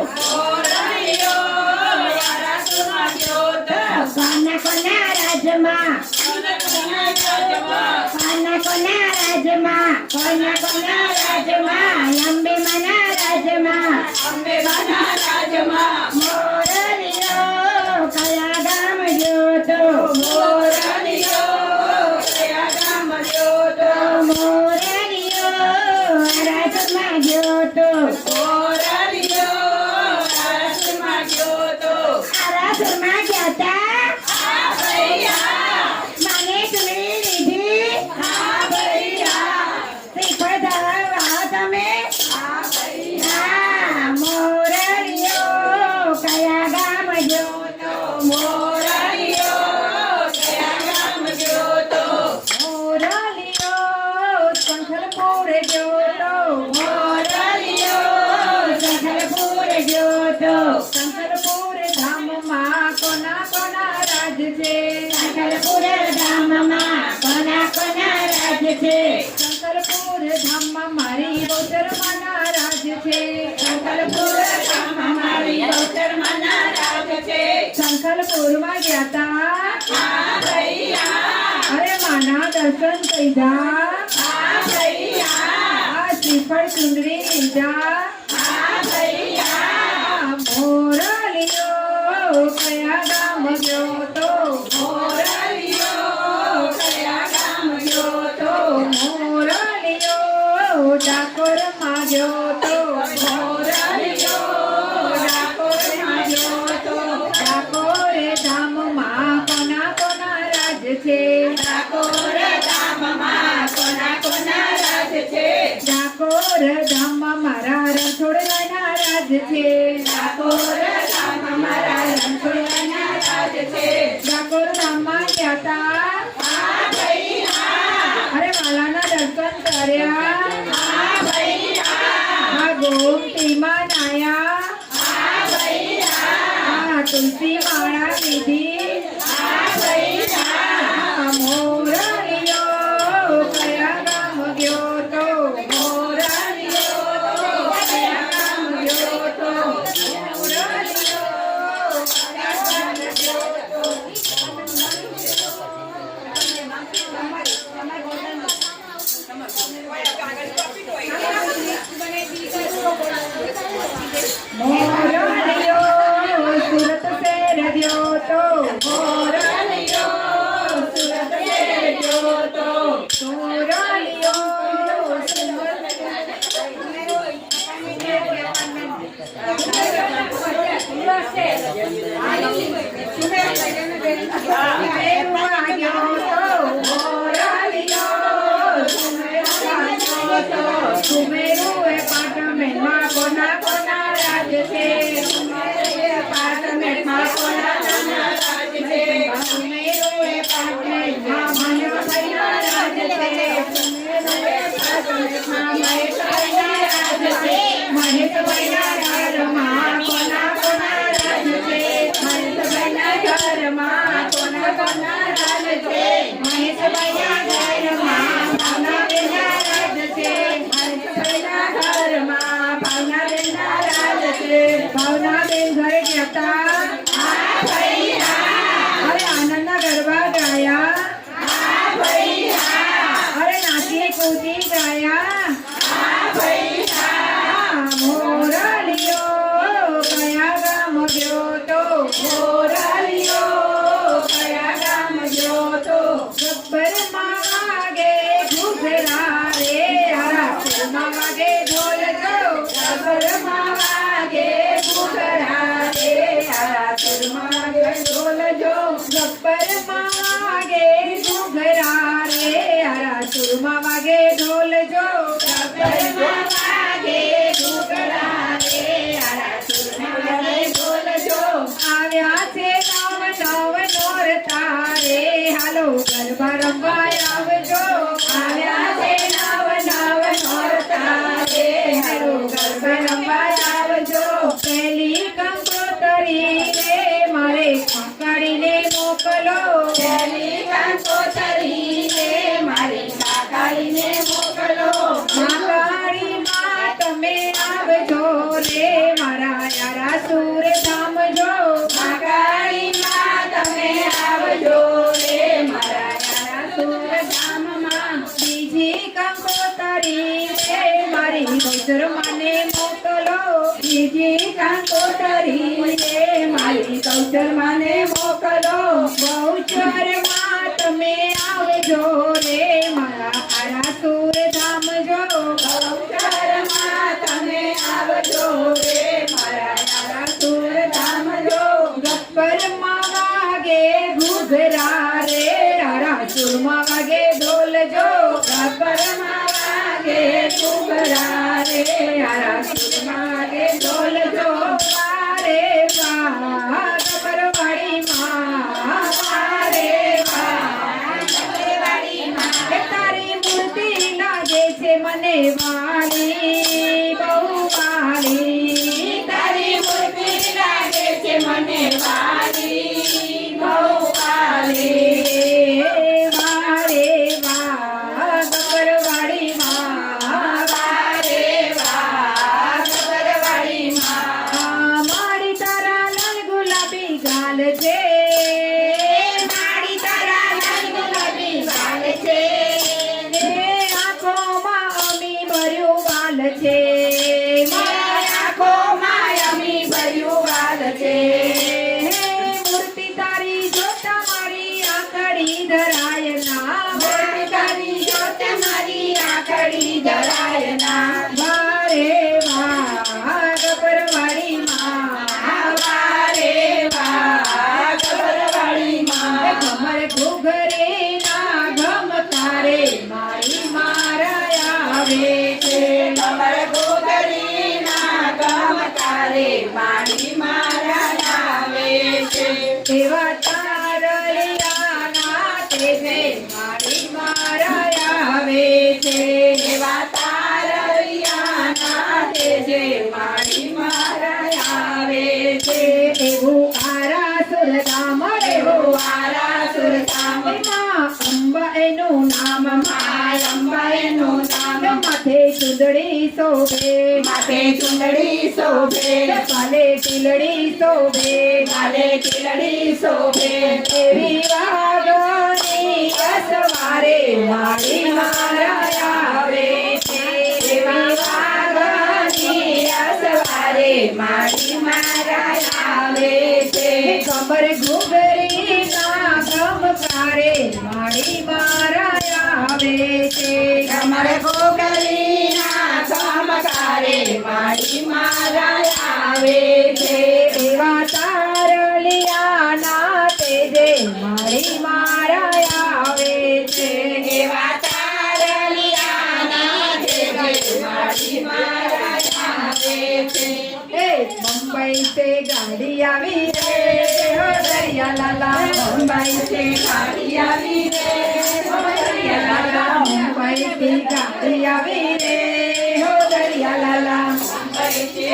મોરલીઓ આરાસમાં ગયો તો કોના કોના રાજમાં કોના કોના રાજમાં કોના કોના રાજમાં અંબે માના રાજમાં અંબે માના રાજમાં મોરલીઓ કયા ગામ ગયો તો મોરલીઓ કયા ગામ ગયો તો મોરલીઓ રાજમાં ગયો તો મોરલીઓ આરાસમાં ગયો તો રાજમાં ગયા તા આ ભૈયા મને ચૂડી લીધી આ ભૈયા શ્રીફળ ધરાવવા તમે આ ભૈયા હા મોરલીઓ કયા ગામ ગયો તો મોરલીઓ કયા ગામ ગયો તો મોરલીઓ શંખલપુર ગયો તો મોરલીઓ શંખલપુર ગયો તો શંખલપુર ધામમાં કોના કોના રાજ છે શંખલપુર ધામમાં કોના કોના રાજ છે શંખલપુર ધામમાં મારી બહુચરમાના રાજ છે શંખલપુર ધામમાં મારી બહુચરમાના રાજ છે શંખલપુરમાં ગયા તા આ ભૈયા અરે માના દર્શન કર્યા આ ભૈયા આ શ્રીફળ ચુંદડી લીધા આ ભૈયા મોરલીઓ કયા ગામ ગયો તો મોરલીઓ કયા ગામ ગયો તો મોરલીઓ ડાકોરમાં ગયો તો મોરલીઓ ડાકોરમાં ગયો તો ડાકોરે ધામમાં કોના કોના રાજ છે ડાકોર ધામમાં કોના કોના રાજ છે ડાકોર ધામમાં મારા રણછોડરાયના રાજ છે ડાકોર ધામમાં મારા રણછોડરાયના રાજ છે ડાકોર ધામમાં ગયા તા આ ભૈયા અરે માલાના દર્શન કર્યા આ ભૈયા આ ગોમતીમાં નાયા આ ભૈયા આ તુલસી માળા લીધી આ ભૈયા આ મોરલીઓ કયા ગામ ગયો તો મોરલીઓ કયા ગામ ગયો તો મોરલીઓ કયા ગામ ગયો તો મોરલીઓ સુરત શહેર ગયો તો મોરલીઓ સુરત શહેર ગયો તો મોરલીઓ સુમેરુ એપાર્ટમેન્ટમાં કોના કોના રાજ છે એપાર્ટમેન્ટમાં કોના કોના રાજ છે સુમેરુ એપાર્ટમેન્ટમાં મહેશભાઈના રાજ છે એપાર્ટમેન્ટમાં મહેશભાઈના રાજ છે મહેશભાઈના ઘરમાં કોના કોના રાજ છે મહેશભાઈના ઘરમાં કોના કોના રાજ છે મહેશભાઈના ઘરમાં ભાવનાબેનના રાજ છે મહેશભાઈના ઘરમાં ભાવનાબેનના રાજ છે ભાવનાબેન ઘરે ગયા તા આ ભૈયા અરે આનંદના ગરબા ગાયા આ ભૈયા અરે નાચી કૂદી ગાયા આ ભૈયા મોરલીઓ કયા ગામ ગયો તો મોરલીઓ કયા ગામ ગયો તો ગબ્બરમાં વાગે ઘૂઘરા રે હરાપુરમાં વાગે ઢોલ જો ગબ્બરમાં વાગે ઘૂઘરા રે હરાપુરમાં વાગે ઢોલ જો ગબ્બરમાં વાગે ઘૂઘરા રે હરાપુરમાં વાગે ઢોલ જો ગબ્બરમાં વાગે ઘૂઘરા રે હરાસુરમાં વાગે ઢોલ જો આવ્યા છે નવ નવ નોરતા રે હાલો ગરબા રમવા આવજો આવ્યા છે નવ નવ નોરતા રે હાલો ગરબા રમવા આવજો પહેલી કંકોતરી રે મારે પકડીને મોકલો પહેલી કંકોતરી રે મારી કાકાઈને મોકલો મારી માં તમે આવજો રે મારા યારા કૌશરમાને મોકલો બીજી કંકોતરી રે મારી કૌશલમાને મોકલો બહુચરમાં તમે આવજો રે મારા આરાસુર ધામ જો ગૌચરમાં તમે આવજો રે મારા આરાસુર ધામ જો ગબ્બરમાં વાગે ઘૂઘરા રે આરાસુરમાં વાગે ઢોલ જો ગબ્બરમાં વાગે ઘૂઘરા રે આરાસુરમાં વાગે ઢોલ જો વારે વાહ ગબ્બરવાડીમાં વારે વાહ ગબ્બરવાડીમાં એ તારી મૂર્તિ લાગે છે મને વાલી બહુ વાલી તારી મૂર્તિ લાગે છે મને વાલી બહુ વાલી વારે વાહ ગબ્બરવાડીમાં વારે વાહ ગબ્બરવાડીમાં મારી તારા લાલ ગુલાબી ગાલ છે મારી તારા લાલ ગુલાબી ગાલ છે એ આંખોમાં અમી ભર્યું વાલ છે મારી આંખોમાં અમી ભર્યું વાલ છે મૂર્તિ તારી જોતા મારી આંખડી ધરાય ના મૂર્તિ તારી જોત મારી આંખડી ધરાય ના વારે વાહ ગબ્બરવાડીમાં વારે વાહ ગબ્બરવાડીમાં કમર ઘૂઘરે ના ઘમકારે મારી મારા આવે છે કમર ગોગડીના ગમકારે મારી મારા આવે છે એવા તારલિયાના તેજે મારી મારા આવે છે એવા તારૈયાના તેજે મારી મારા આવે છે એવું આરાસુર ધામ એવું આરાસુર ધામ અંબા એનું નામ અંબાઈનું નામ માથે ચૂંદડી શોભે માથે ચુંદડી શોભે પાલે ટીલડી શોભે ગાલે ટીલડી શોભે એવી વાગની અસવારે મારી મારા આવે છે એવા વાગની અસવારે મારી મારા આવે છે કમર ઘૂઘરી ના ગમકારે મારી મારા આવે છે કમર ગોગડીના ગમકારે મારી મારા આવે છે એવા તારલિયાના તેજે મારી મારા આવે છે એવા તારલિયાના તેજે મારી મારા આવે છે એ મુંબઈ से गाड़ी આવી રે હો દરિયા લાલા મુંબઈ से ગાડી આવી રે હો દરિયા લાલા મુંબઈ થી ગાડી આવી રે હો દરિયા લાલા મુંબઈ से